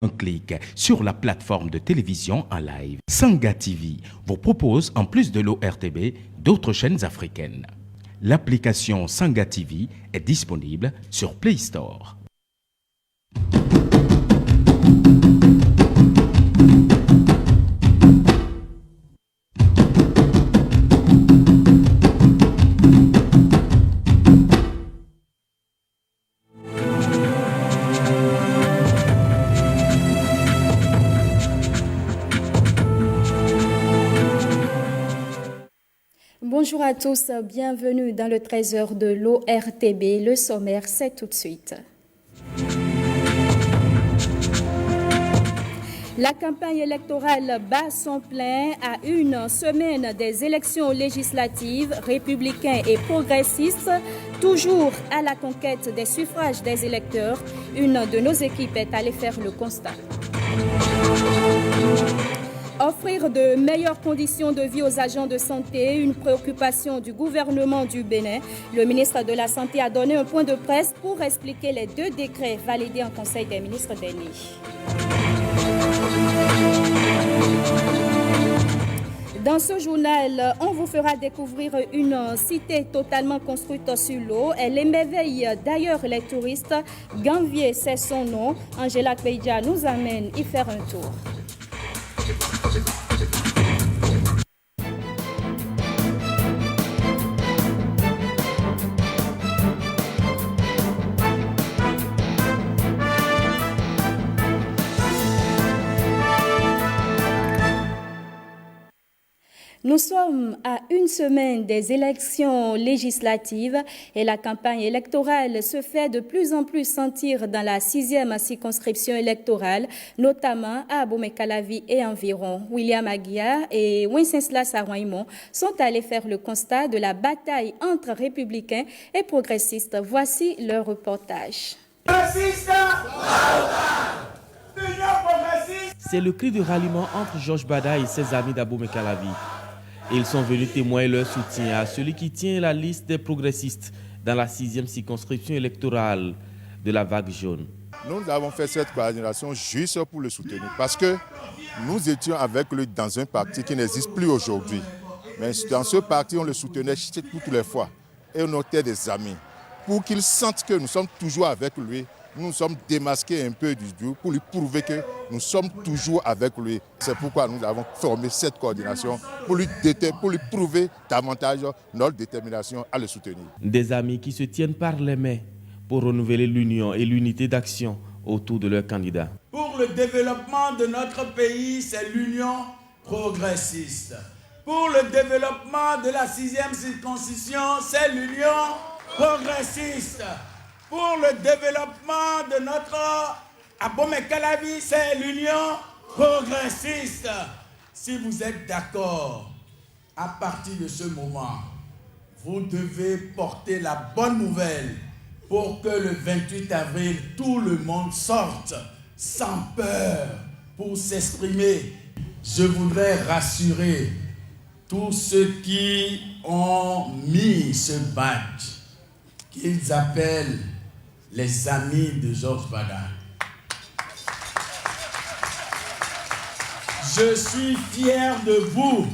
Un clic sur la plateforme de télévision en live. Sanga TV vous propose, en plus de l'ORTB, d'autres chaînes africaines. L'application Sanga TV est disponible sur Play Store. Bonjour à tous, bienvenue dans le 13h de l'ORTB. Le sommaire, c'est tout de suite. La campagne électorale bat son plein à une semaine des élections législatives, républicains et progressistes, toujours à la conquête des suffrages des électeurs. Une de nos équipes est allée faire le constat. Offrir de meilleures conditions de vie aux agents de santé, une préoccupation du gouvernement du Bénin. Le ministre de la Santé a donné un point de presse pour expliquer les 2 décrets validés en Conseil des ministres dernier. Dans ce journal, on vous fera découvrir une cité totalement construite sur l'eau. Elle émerveille d'ailleurs les touristes. Ganvier, c'est son nom. Angela Kweidja nous amène y faire un tour. Nous sommes à une semaine des élections législatives et la campagne électorale se fait de plus en plus sentir dans la 6e circonscription électorale, notamment à Abomey-Calavi et environ. William Aguiar et Wenceslas Aroymont sont allés faire le constat de la bataille entre républicains et progressistes. Voici leur reportage. C'est le cri de ralliement entre Georges Bada et ses amis d'Abomey-Calavi. Ils sont venus témoigner leur soutien à celui qui tient la liste des progressistes dans la 6e circonscription électorale de la vague jaune. Nous avons fait cette coordination juste pour le soutenir parce que nous étions avec lui dans un parti qui n'existe plus aujourd'hui. Mais dans ce parti, on le soutenait toutes les fois et on était des amis. Pour qu'il sente que nous sommes toujours avec lui, nous nous sommes démasqués un peu du jour pour lui prouver que nous sommes toujours avec lui. C'est pourquoi nous avons formé cette coordination pour lui prouver davantage notre détermination à le soutenir. Des amis qui se tiennent par les mains pour renouveler l'union et l'unité d'action autour de leur candidat. Pour le développement de notre pays, c'est l'union progressiste. Pour le développement de la 6e circonscription, c'est l'union progressiste. Pour le développement de notre Abomey-Calavi, c'est l'union progressiste. Si vous êtes d'accord, à partir de ce moment, vous devez porter la bonne nouvelle pour que le 28 avril, tout le monde sorte sans peur pour s'exprimer. Je voudrais rassurer tous ceux qui ont mis ce badge, qu'ils appellent les amis de Georges Bada. Je suis fier de vous.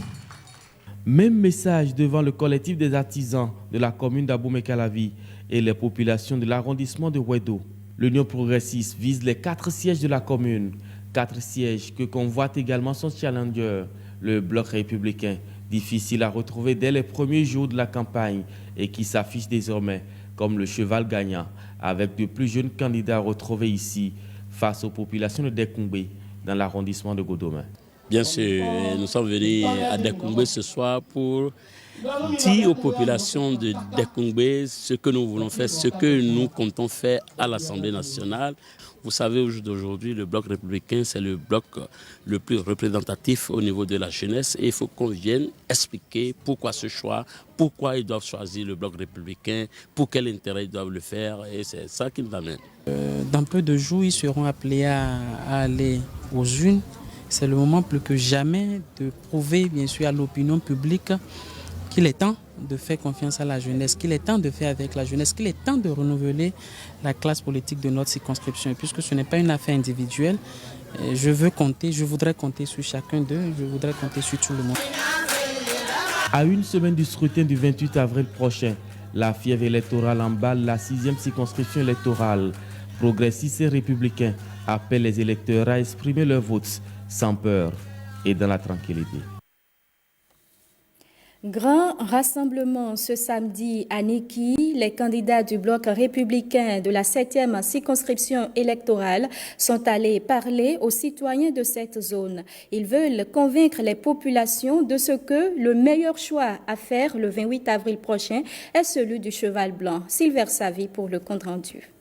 Même message devant le collectif des artisans de la commune d'Abomey-Calavi et les populations de l'arrondissement de Ouedo. L'Union progressiste vise les 4 sièges de la commune. 4 sièges que convoite également son challenger, le bloc républicain, difficile à retrouver dès les premiers jours de la campagne et qui s'affiche désormais comme le cheval gagnant, avec de plus jeunes candidats retrouvés ici face aux populations de Dekoungbe dans l'arrondissement de Godomé. Bien sûr, nous sommes venus à Dekoungbe ce soir pour dire aux populations de Dekoungbe ce que nous voulons faire, ce que nous comptons faire à l'Assemblée nationale. Vous savez, aujourd'hui, le bloc républicain, c'est le bloc le plus représentatif au niveau de la jeunesse. Et il faut qu'on vienne expliquer pourquoi ce choix, pourquoi ils doivent choisir le bloc républicain, pour quel intérêt ils doivent le faire. Et c'est ça qui nous amène. Dans peu de jours, ils seront appelés à aller aux urnes. C'est le moment plus que jamais de prouver, bien sûr, à l'opinion publique qu'il est temps de faire confiance à la jeunesse, qu'il est temps de faire avec la jeunesse, qu'il est temps de renouveler la classe politique de notre circonscription. Et puisque ce n'est pas une affaire individuelle, je voudrais compter sur chacun d'eux, je voudrais compter sur tout le monde. À une semaine du scrutin du 28 avril prochain, la fièvre électorale emballe la 6e circonscription électorale. Progressistes et républicains appellent les électeurs à exprimer leur vote sans peur et dans la tranquillité. Grand rassemblement ce samedi à Niki. Les candidats du bloc républicain de la 7e circonscription électorale sont allés parler aux citoyens de cette zone. Ils veulent convaincre les populations de ce que le meilleur choix à faire le 28 avril prochain est celui du cheval blanc. Silver Savi pour le compte rendu.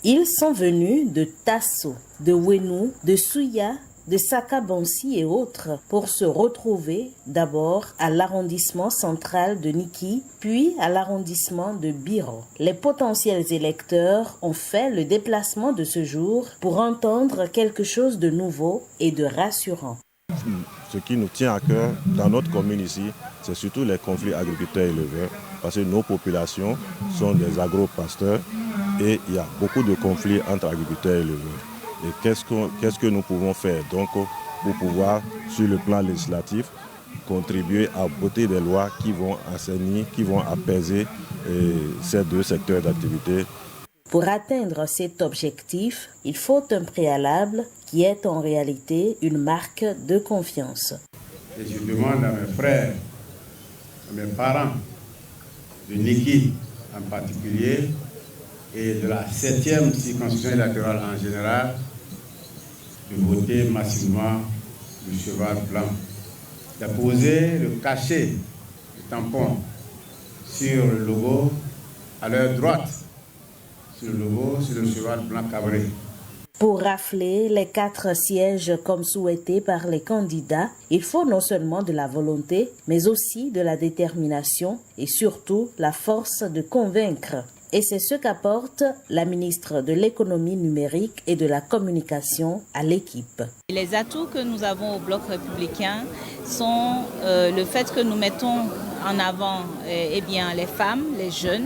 Ils sont venus de Tasso, de Wenou, de Souya, de Sakabansi et autres pour se retrouver d'abord à l'arrondissement central de Niki, puis à l'arrondissement de Biro. Les potentiels électeurs ont fait le déplacement de ce jour pour entendre quelque chose de nouveau et de rassurant. Ce qui nous tient à cœur dans notre commune ici, c'est surtout les conflits agriculteurs-éleveurs, parce que nos populations sont des agro-pasteurs et il y a beaucoup de conflits entre agriculteurs et éleveurs. Et qu'est-ce que nous pouvons faire donc pour pouvoir, sur le plan législatif, contribuer à voter des lois qui vont assainir, qui vont apaiser ces deux secteurs d'activité. Pour atteindre cet objectif, il faut un préalable qui est en réalité une marque de confiance. Et je demande à mes frères, à mes parents, de Niki en particulier, et de la 7e circonscription électorale en général, de voter massivement le cheval blanc, de poser le cachet, le tampon sur le logo à leur droite, sur le logo, sur le cheval blanc cabré. Pour rafler les 4 sièges comme souhaité par les candidats, il faut non seulement de la volonté, mais aussi de la détermination et surtout la force de convaincre. Et c'est ce qu'apporte la ministre de l'économie numérique et de la communication à l'équipe. Les atouts que nous avons au bloc républicain sont le fait que nous mettons en avant les femmes, les jeunes.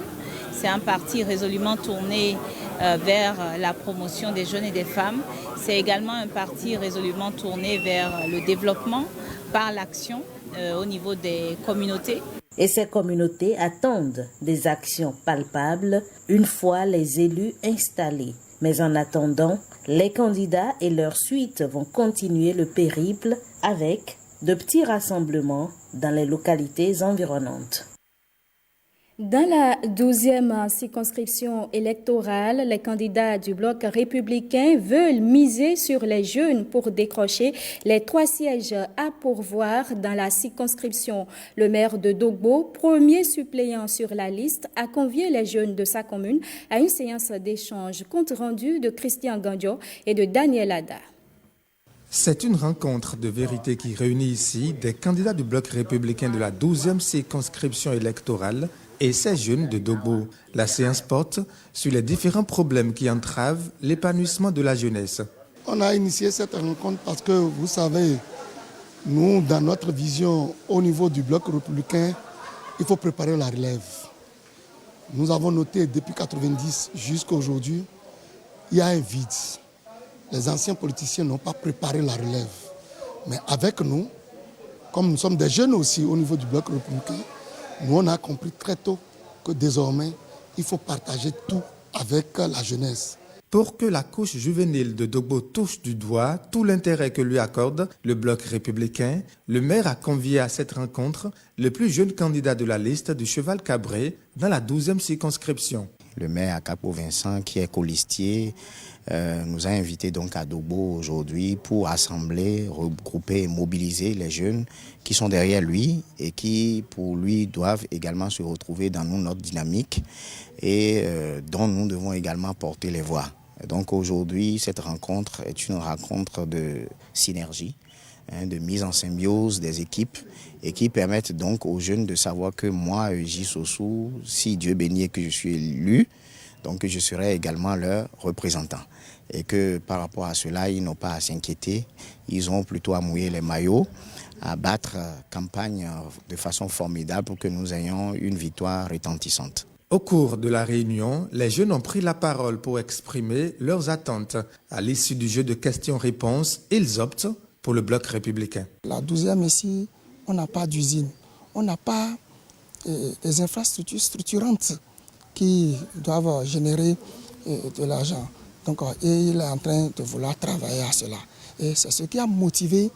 C'est un parti résolument tourné vers la promotion des jeunes et des femmes. C'est également un parti résolument tourné vers le développement par l'action au niveau des communautés. Et ces communautés attendent des actions palpables une fois les élus installés. Mais en attendant, les candidats et leur suite vont continuer le périple avec de petits rassemblements dans les localités environnantes. Dans la 12e circonscription électorale, les candidats du bloc républicain veulent miser sur les jeunes pour décrocher les 3 sièges à pourvoir dans la circonscription. Le maire de Dogbo, premier suppléant sur la liste, a convié les jeunes de sa commune à une séance d'échange compte rendu de Christian Gandio et de Daniel Ada. C'est une rencontre de vérité qui réunit ici des candidats du bloc républicain de la 12e circonscription électorale et ces jeunes de Dogbo. La séance porte sur les différents problèmes qui entravent l'épanouissement de la jeunesse. On a initié cette rencontre parce que, vous savez, nous, dans notre vision au niveau du bloc républicain, il faut préparer la relève. Nous avons noté depuis 1990 jusqu'à aujourd'hui, il y a un vide. Les anciens politiciens n'ont pas préparé la relève. Mais avec nous, comme nous sommes des jeunes aussi au niveau du bloc républicain, nous, on a compris très tôt que désormais, il faut partager tout avec la jeunesse. Pour que la couche juvénile de Dogbo touche du doigt tout l'intérêt que lui accorde le bloc républicain, le maire a convié à cette rencontre le plus jeune candidat de la liste du cheval cabré dans la 12e circonscription. Le maire Akapo Vincent, qui est colistier, nous a invités donc à Dogbo aujourd'hui pour assembler, regrouper et mobiliser les jeunes qui sont derrière lui et qui, pour lui, doivent également se retrouver dans notre dynamique et dont nous devons également porter les voix. Donc aujourd'hui, cette rencontre est une rencontre de synergie, de mise en symbiose des équipes et qui permettent donc aux jeunes de savoir que moi, J. Sossou, si Dieu bénit et que je suis élu, donc je serai également leur représentant. Et que par rapport à cela, ils n'ont pas à s'inquiéter, ils ont plutôt à mouiller les maillots à battre campagne de façon formidable pour que nous ayons une victoire retentissante. Au cours de la réunion, les jeunes ont pris la parole pour exprimer leurs attentes. À l'issue du jeu de questions-réponses, ils optent pour le bloc républicain. La 12e ici, on n'a pas d'usine, on n'a pas des infrastructures structurantes qui doivent générer de l'argent. Donc, et il est en train de vouloir travailler à cela. Et c'est ce qui a motivé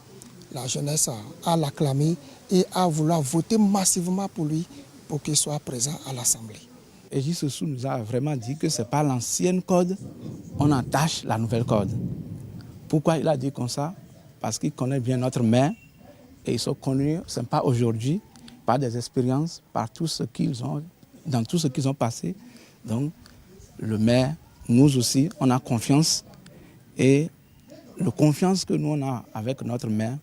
la jeunesse à l'acclamer et à vouloir voter massivement pour lui pour qu'il soit présent à l'Assemblée. Et J-Sessou nous a vraiment dit que ce n'est pas l'ancienne code, on attache la nouvelle code. Pourquoi il a dit comme ça? Parce qu'il connaît bien notre maire et ils sont connus, ce n'est pas aujourd'hui, par des expériences, par tout ce qu'ils ont, dans tout ce qu'ils ont passé. Donc le maire, nous aussi, on a confiance et la confiance que nous on a avec notre maire,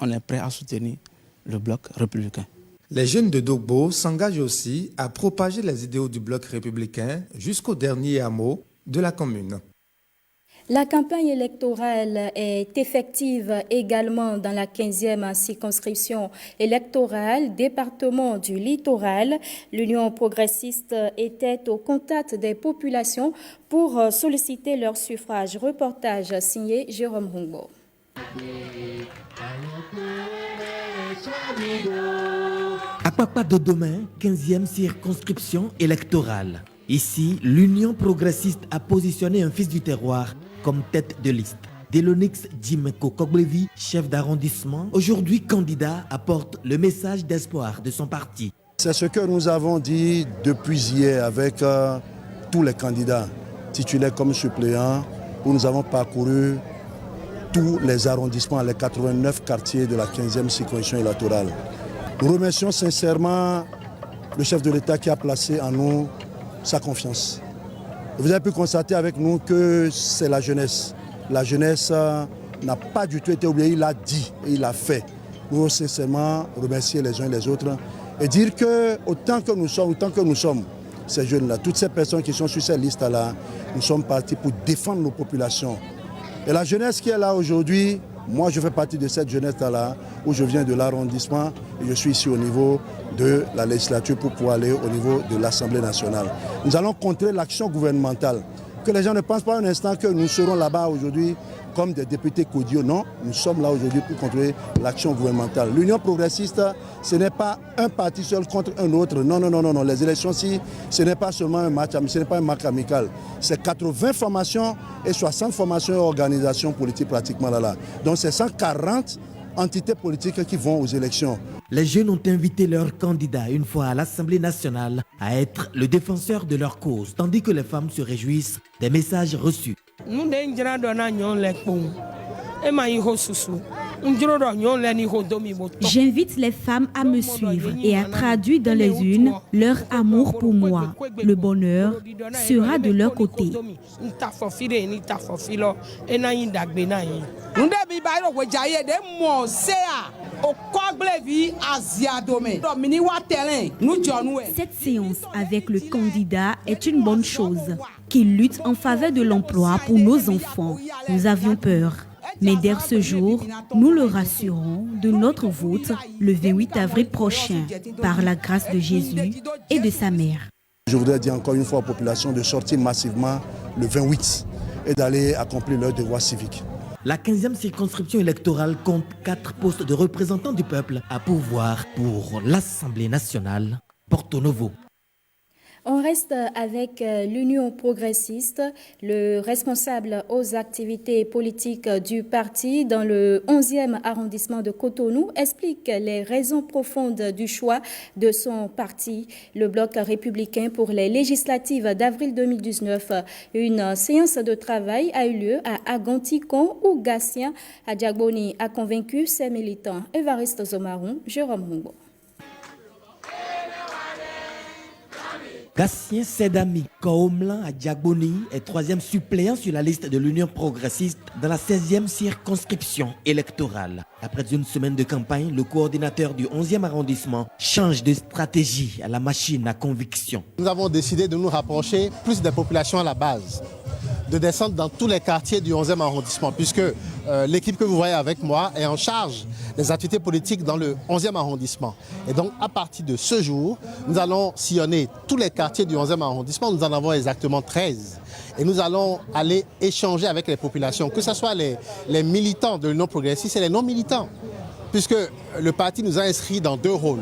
on est prêt à soutenir le bloc républicain. Les jeunes de Dogbo s'engagent aussi à propager les idéaux du bloc républicain jusqu'au dernier hameau de la commune. La campagne électorale est effective également dans la 15e circonscription électorale, département du littoral. L'Union progressiste était au contact des populations pour solliciter leur suffrage. Reportage signé Jérôme Hungbo. Apapa Dodomain, 15e circonscription électorale. Ici, l'Union progressiste a positionné un fils du terroir comme tête de liste. Delonix Djimeko Koglevi, chef d'arrondissement, aujourd'hui candidat, apporte le message d'espoir de son parti. C'est ce que nous avons dit depuis hier avec tous les candidats titulaires comme suppléants, où nous avons parcouru tous les arrondissements, les 89 quartiers de la 15e circonscription électorale. Nous remercions sincèrement le chef de l'État qui a placé en nous sa confiance. Vous avez pu constater avec nous que c'est la jeunesse. La jeunesse n'a pas du tout été oubliée, il a dit et il a fait. Nous voulons sincèrement remercier les uns et les autres et dire que autant que nous sommes, ces jeunes-là, toutes ces personnes qui sont sur cette liste-là, nous sommes partis pour défendre nos populations. Et la jeunesse qui est là aujourd'hui, moi je fais partie de cette jeunesse-là, où je viens de l'arrondissement et je suis ici au niveau de la législature pour pouvoir aller au niveau de l'Assemblée nationale. Nous allons contrer l'action gouvernementale. Que les gens ne pensent pas un instant que nous serons là-bas aujourd'hui comme des députés codiaux. Non, nous sommes là aujourd'hui pour contrer l'action gouvernementale. L'Union progressiste, ce n'est pas un parti seul contre un autre. Non, non, non, non, non. Les élections-ci, ce n'est pas seulement un match, ce n'est pas un match amical. C'est 80 formations et 60 formations et organisations politiques pratiquement là. Donc c'est 140 entités politiques qui vont aux élections. Les jeunes ont invité leurs candidats une fois à l'Assemblée nationale à être le défenseur de leur cause, tandis que les femmes se réjouissent des messages reçus. J'invite les femmes à me suivre et à traduire dans les urnes leur amour pour moi. Le bonheur sera de leur côté. Cette séance avec le candidat est une bonne chose, qu'il lutte en faveur de l'emploi pour nos enfants. Nous avions peur. Mais dès ce jour, nous le rassurons de notre vote le 28 avril prochain, par la grâce de Jésus et de sa mère. Je voudrais dire encore une fois aux populations de sortir massivement le 28 et d'aller accomplir leur devoir civique. La 15e circonscription électorale compte 4 postes de représentants du peuple à pourvoir pour l'Assemblée nationale Porto Novo. On reste avec l'Union progressiste. Le responsable aux activités politiques du parti dans le 11e arrondissement de Cotonou explique les raisons profondes du choix de son parti, le bloc républicain, pour les législatives d'avril 2019. Une séance de travail a eu lieu à Agantikon où Gatien Adjagboni a convaincu ses militants. Évariste Zomaron, Jérôme Hungbo. Gatien Sedami Kaomlan Adjagboni est 3e suppléant sur la liste de l'Union progressiste dans la 16e circonscription électorale. Après une semaine de campagne, le coordinateur du 11e arrondissement change de stratégie à la machine à conviction. Nous avons décidé de nous rapprocher plus des populations à la base. de descendre dans tous les quartiers du 11e arrondissement, puisque l'équipe que vous voyez avec moi est en charge des activités politiques dans le 11e arrondissement. Et donc, à partir de ce jour, nous allons sillonner tous les quartiers du 11e arrondissement. Nous en avons exactement 13. Et nous allons aller échanger avec les populations, que ce soit les militants de l'Union progressiste et les non-militants, puisque le parti nous a inscrits dans 2 rôles.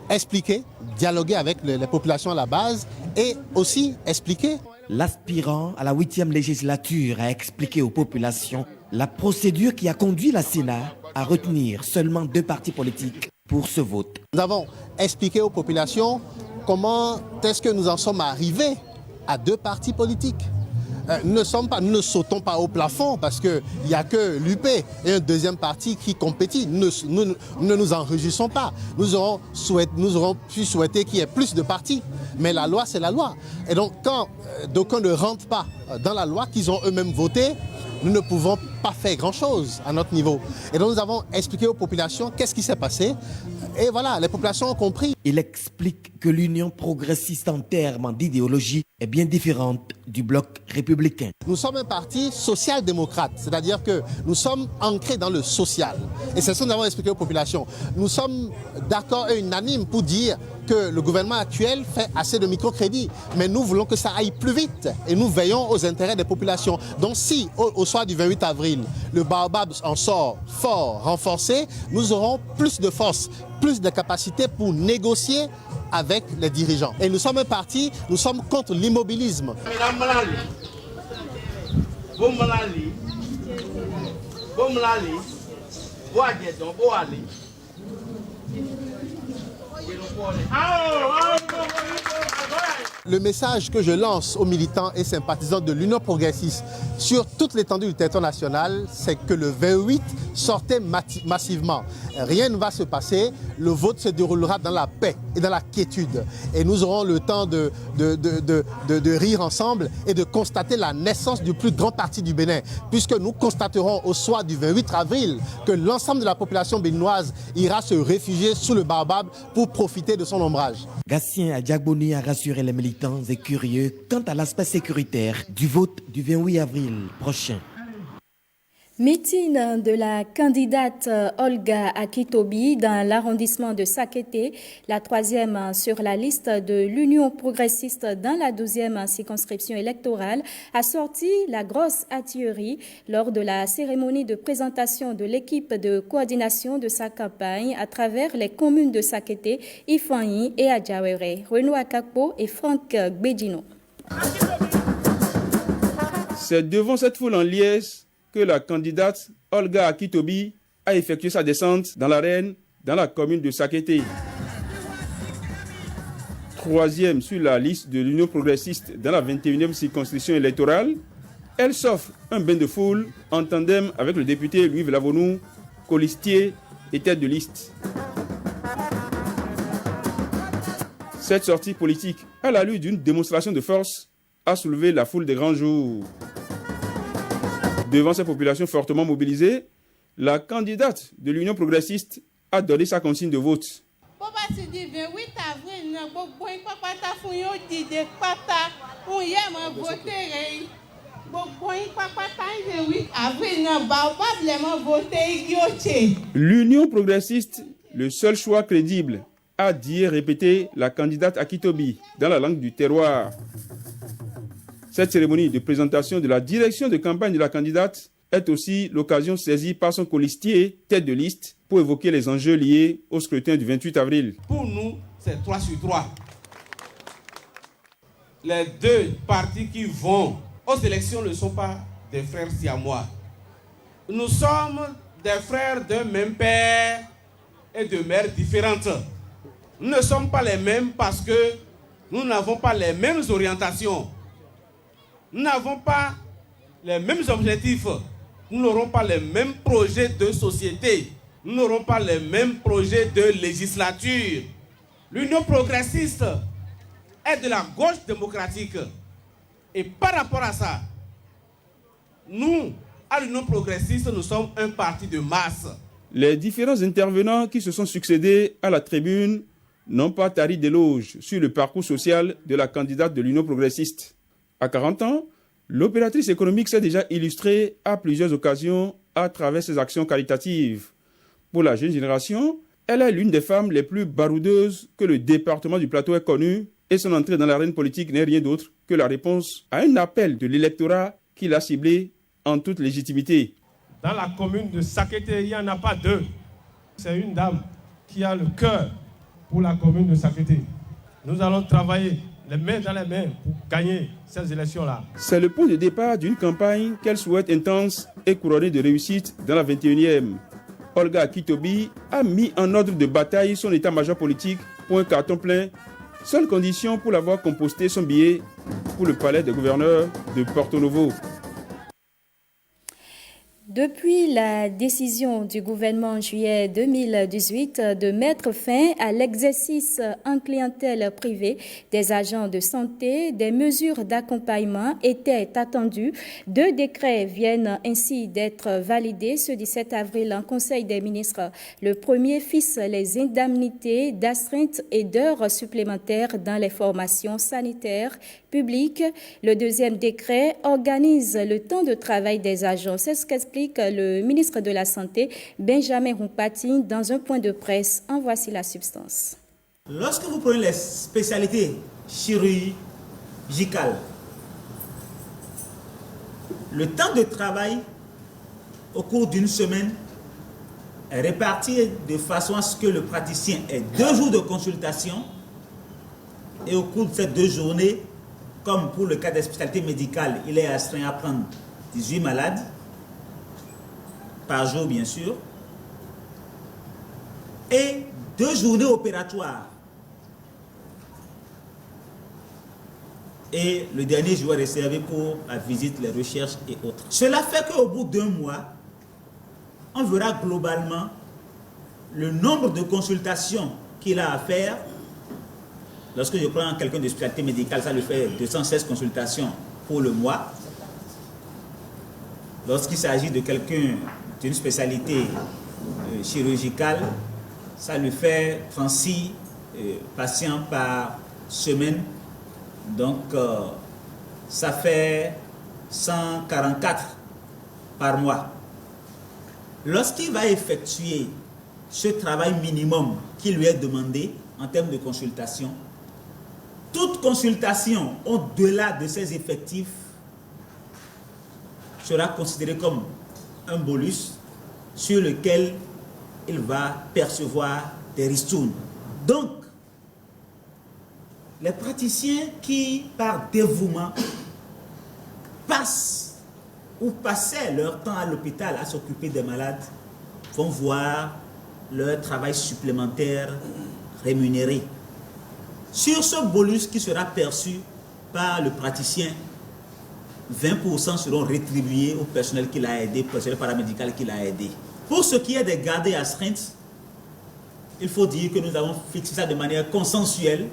Expliquer, dialoguer avec les populations à la base et aussi expliquer. L'aspirant à la 8e législature a expliqué aux populations la procédure qui a conduit la Sénat à retenir seulement 2 partis politiques pour ce vote. Nous avons expliqué aux populations comment est-ce que nous en sommes arrivés à 2 partis politiques. Nous ne sautons pas au plafond parce qu'il n'y a que l'UP et un deuxième parti qui compétit. Nous ne nous en réjouissons pas. Nous aurons pu souhaiter qu'il y ait plus de partis. Mais la loi, c'est la loi. Et donc, quand d'aucuns ne rentrent pas dans la loi qu'ils ont eux-mêmes votée, nous ne pouvons pas faire grand-chose à notre niveau. Et donc, nous avons expliqué aux populations qu'est-ce qui s'est passé. Et voilà, les populations ont compris. Il explique que l'Union progressiste en termes d'idéologie est bien différente du bloc républicain. Nous sommes un parti social-démocrate, c'est-à-dire que nous sommes ancrés dans le social. Et c'est ce que nous avons expliqué aux populations. Nous sommes d'accord et unanimes pour dire que le gouvernement actuel fait assez de microcrédits, mais nous voulons que ça aille plus vite et nous veillons aux intérêts des populations. Donc si, au soir du 28 avril, le Baobab en sort fort, renforcé, nous aurons plus de force, plus de capacité pour négocier avec les dirigeants. Et nous sommes un parti, nous sommes contre l'immobilisme. Le message que je lance aux militants et sympathisants de l'Union progressiste sur toute l'étendue du territoire national, c'est que le 28, sortez massivement. Rien ne va se passer, le vote se déroulera dans la paix et dans la quiétude. Et nous aurons le temps de rire ensemble et de constater la naissance du plus grand parti du Bénin, puisque nous constaterons au soir du 28 avril que l'ensemble de la population béninoise ira se réfugier sous le Baobab pour profiter de son ombrage. Gatien Adjagboni a rassuré les militants et curieux quant à l'aspect sécuritaire du vote du 28 avril prochain. Meeting de la candidate Olga Akitobi dans l'arrondissement de Sakété, la 3e sur la liste de l'Union progressiste dans la 12e circonscription électorale, a sorti la grosse artillerie lors de la cérémonie de présentation de l'équipe de coordination de sa campagne à travers les communes de Sakété, Ifanyi et Adjawere. Renaud Akakpo et Franck Gbedino. C'est devant cette foule en liesse que la candidate Olga Akitobi a effectué sa descente dans l'arène dans la commune de Sakété. 3e sur la liste de l'Union progressiste dans la 21e circonscription électorale, elle s'offre un bain de foule en tandem avec le député Louis Vlavonou, colistier et tête de liste. Cette sortie politique, à l'allure d'une démonstration de force, a soulevé la foule des grands jours. Devant ces populations fortement mobilisées, la candidate de l'Union progressiste a donné sa consigne de vote. L'Union progressiste, le seul choix crédible, a dit et répété la candidate Akitobi dans la langue du terroir. Cette cérémonie de présentation de la direction de campagne de la candidate est aussi l'occasion saisie par son colistier, tête de liste, pour évoquer les enjeux liés au scrutin du 28 avril. Pour nous, c'est 3 sur 3. Les 2 partis qui vont aux élections ne sont pas des frères siamois. Nous sommes des frères d'un même père et de mères différentes. Nous ne sommes pas les mêmes parce que nous n'avons pas les mêmes orientations. Nous n'avons pas les mêmes objectifs, nous n'aurons pas les mêmes projets de société, nous n'aurons pas les mêmes projets de législature. L'Union progressiste est de la gauche démocratique. Et par rapport à ça, nous, à l'Union progressiste, nous sommes un parti de masse. Les différents intervenants qui se sont succédés à la tribune n'ont pas tari d'éloges sur le parcours social de la candidate de l'Union progressiste. À 40 ans, L'opératrice économique s'est déjà illustrée à plusieurs occasions à travers ses actions caritatives. Pour la jeune génération, elle est l'une des femmes les plus baroudeuses que le département du Plateau ait connu et son entrée dans l'arène politique n'est rien d'autre que la réponse à un appel de l'électorat qu'il a ciblé en toute légitimité. Dans la commune de Sakété, il n'y en a pas deux. C'est une dame qui a le cœur pour la commune de Sakété. Nous allons travailler les mains dans les mains pour gagner ces élections-là. C'est le point de départ d'une campagne qu'elle souhaite intense et couronnée de réussite dans la 21e. Olga Akitobi a mis en ordre de bataille son état-major politique pour un carton plein, seule condition pour l'avoir composté son billet pour le palais des gouverneurs de Porto Novo. Depuis la décision du gouvernement en juillet 2018 de mettre fin à l'exercice en clientèle privée des agents de santé, des mesures d'accompagnement étaient attendues. 2 décrets viennent ainsi d'être validés ce 17 avril en Conseil des ministres. Le premier fixe les indemnités d'astreinte et d'heures supplémentaires dans les formations sanitaires publiques. Le deuxième décret organise le temps de travail des agents. C'est ce qu'explique le ministre de la Santé, Benjamin Rumpati, dans un point de presse. En voici la substance. Lorsque vous prenez les spécialités chirurgicales, le temps de travail au cours d'une semaine est réparti de façon à ce que le praticien ait 2 jours de consultation et au cours de ces 2 journées, comme pour le cas des spécialités médicales, il est astreint à prendre 18 malades par jour, bien sûr, et 2 journées opératoires. Et le dernier jour est réservé pour la visite, les recherches et autres. Cela fait qu'au bout d'1 mois, on verra globalement le nombre de consultations qu'il a à faire. Lorsque je prends quelqu'un de spécialité médicale, ça lui fait 216 consultations pour le mois. Lorsqu'il s'agit de quelqu'un d'une spécialité chirurgicale, ça lui fait 36 patients par semaine. Donc, ça fait 144 par mois. Lorsqu'il va effectuer ce travail minimum qui lui est demandé en termes de consultation, toute consultation au-delà de ses effectifs sera considérée comme un bonus sur lequel il va percevoir des ristournes. Donc, les praticiens qui, par dévouement, passent ou passaient leur temps à l'hôpital à s'occuper des malades vont voir leur travail supplémentaire rémunéré. Sur ce bonus qui sera perçu par le praticien, 20% seront rétribués au personnel qui l'a aidé, au personnel paramédical qui l'a aidé. Pour ce qui est des gardés astreintes, il faut dire que nous avons fixé ça de manière consensuelle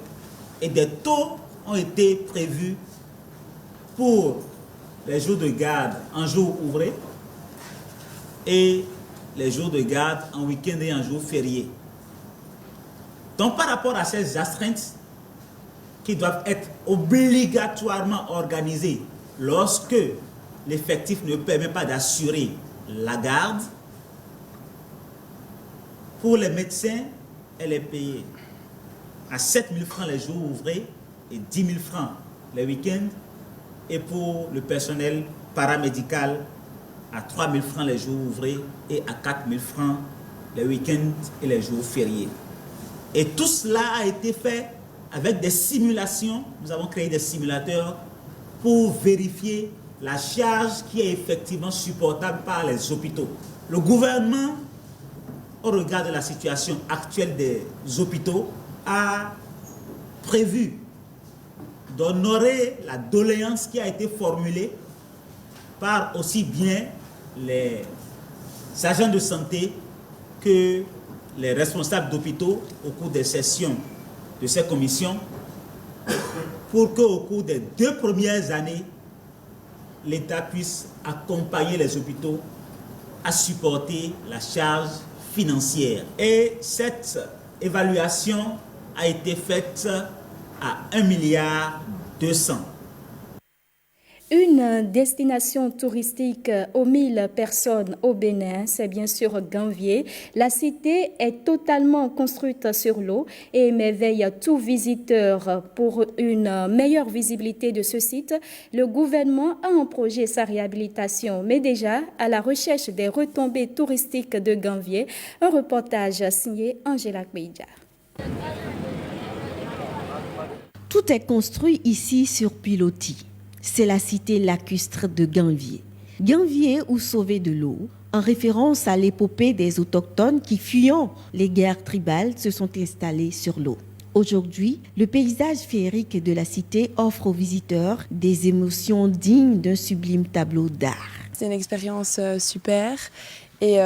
et des taux ont été prévus pour les jours de garde en jour ouvré et les jours de garde en week-end et en jour férié. Donc par rapport à ces astreintes qui doivent être obligatoirement organisées lorsque l'effectif ne permet pas d'assurer la garde, pour les médecins, elle est payée à 7 000 francs les jours ouvrés et 10 000 francs les week-ends. Et pour le personnel paramédical, à 3 000 francs les jours ouvrés et à 4 000 francs les week-ends et les jours fériés. Et tout cela a été fait avec des simulations. Nous avons créé des simulateurs pour vérifier la charge qui est effectivement supportable par les hôpitaux. Le gouvernement, au regard de la situation actuelle des hôpitaux, a prévu d'honorer la doléance qui a été formulée par aussi bien les agents de santé que les responsables d'hôpitaux au cours des sessions de ces commissions, pour qu'au cours des 2 premières années, l'État puisse accompagner les hôpitaux à supporter la charge financière. Et cette évaluation a été faite à 1,2 milliard. Une destination touristique aux 1000 personnes au Bénin, c'est bien sûr Ganvié. La cité est totalement construite sur l'eau et émerveille tout visiteur. Pour une meilleure visibilité de ce site, le gouvernement a en projet sa réhabilitation, mais déjà à la recherche des retombées touristiques de Ganvié. Un reportage signé Angela Kbeidja. Tout est construit ici sur pilotis. C'est la cité lacustre de Ganvié. Ganvié ou sauvé de l'eau, en référence à l'épopée des autochtones qui, fuyant les guerres tribales, se sont installés sur l'eau. Aujourd'hui, le paysage féerique de la cité offre aux visiteurs des émotions dignes d'un sublime tableau d'art. C'est une expérience super et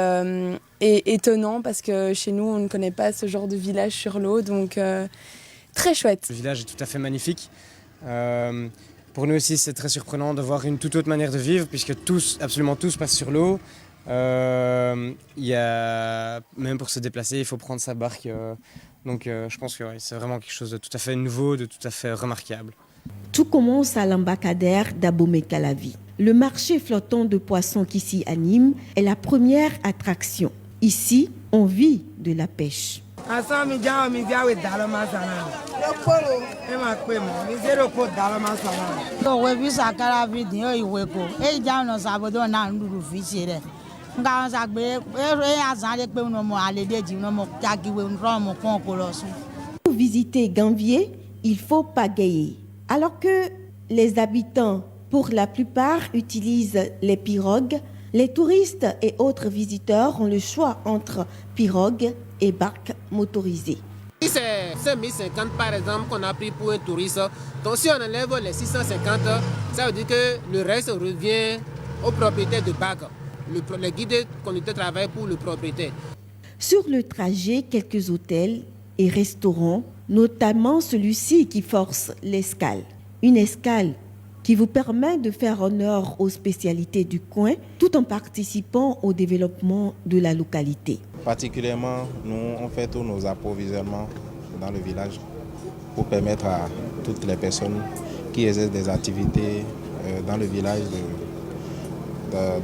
étonnant parce que chez nous, on ne connaît pas ce genre de village sur l'eau, donc très chouette. Le village est tout à fait magnifique. Pour nous aussi, c'est très surprenant de voir une toute autre manière de vivre puisque absolument tous passent sur l'eau. Même pour se déplacer, il faut prendre sa barque. Donc je pense que c'est vraiment quelque chose de tout à fait nouveau, de tout à fait remarquable. Tout commence à l'embarcadère d'Abomey-Calavi. Le marché flottant de poissons qui s'y anime est la première attraction. Ici, on vit de la pêche. Pour visiter Ganvié, il faut pagayer. Alors que les habitants, pour la plupart, utilisent les pirogues, les touristes et autres visiteurs ont le choix entre pirogues et barques motorisées. Si c'est 5050 par exemple qu'on a pris pour un touriste, donc si on enlève les 650, ça veut dire que le reste revient au propriétaire de barque. Le guide conducteur travaille pour le propriétaire. Sur le trajet, quelques hôtels et restaurants, notamment celui-ci qui force l'escale. Une escale qui vous permet de faire honneur aux spécialités du coin tout en participant au développement de la localité. Particulièrement, nous, on fait tous nos approvisionnements dans le village pour permettre à toutes les personnes qui exercent des activités dans le village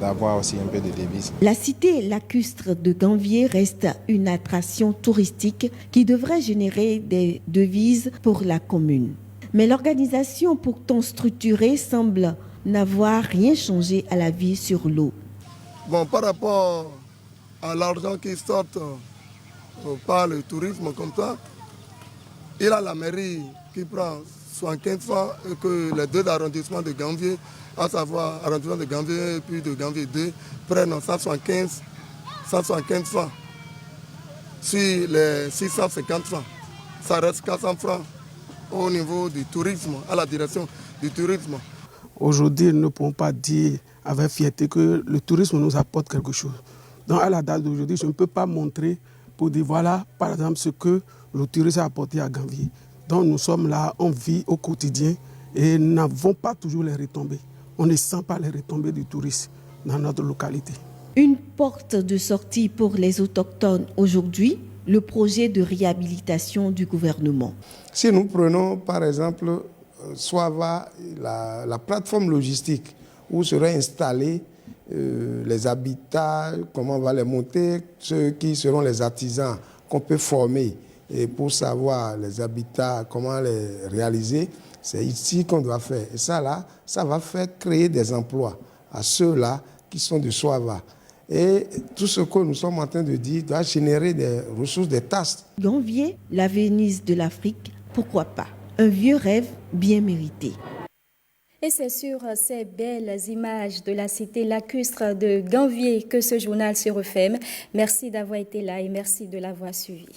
d'avoir aussi un peu de devises. La cité lacustre de Ganvié reste une attraction touristique qui devrait générer des devises pour la commune. Mais l'organisation pourtant structurée semble n'avoir rien changé à la vie sur l'eau. Bon, par rapport à l'argent qui sort par le tourisme comme ça, il y a la mairie qui prend 75 francs et que les deux arrondissements de Ganvié, à savoir arrondissement de Ganvié et puis de Ganvié 2, prennent 175 francs sur les 650 francs. Ça reste 400 francs au niveau du tourisme, à la direction du tourisme. Aujourd'hui, nous ne pouvons pas dire avec fierté que le tourisme nous apporte quelque chose. Donc à la date d'aujourd'hui, je ne peux pas montrer pour dire voilà, par exemple, ce que le tourisme a apporté à Ganvié. Donc nous sommes là, on vit au quotidien et nous n'avons pas toujours les retombées. On ne sent pas les retombées du tourisme dans notre localité. Une porte de sortie pour les autochtones aujourd'hui, le projet de réhabilitation du gouvernement. Si nous prenons par exemple Soava, la plateforme logistique où seraient installés les habitats, comment on va les monter, ceux qui seront les artisans qu'on peut former et pour savoir les habitats, comment les réaliser, c'est ici qu'on doit faire. Et ça là, ça va faire créer des emplois à ceux-là qui sont de Soava. Et tout ce que nous sommes en train de dire doit générer des ressources, des tasses. Ganvié, la Venise de l'Afrique, pourquoi pas? Un vieux rêve bien mérité. Et c'est sur ces belles images de la cité lacustre de Ganvié que ce journal se referme. Merci d'avoir été là et merci de l'avoir suivi.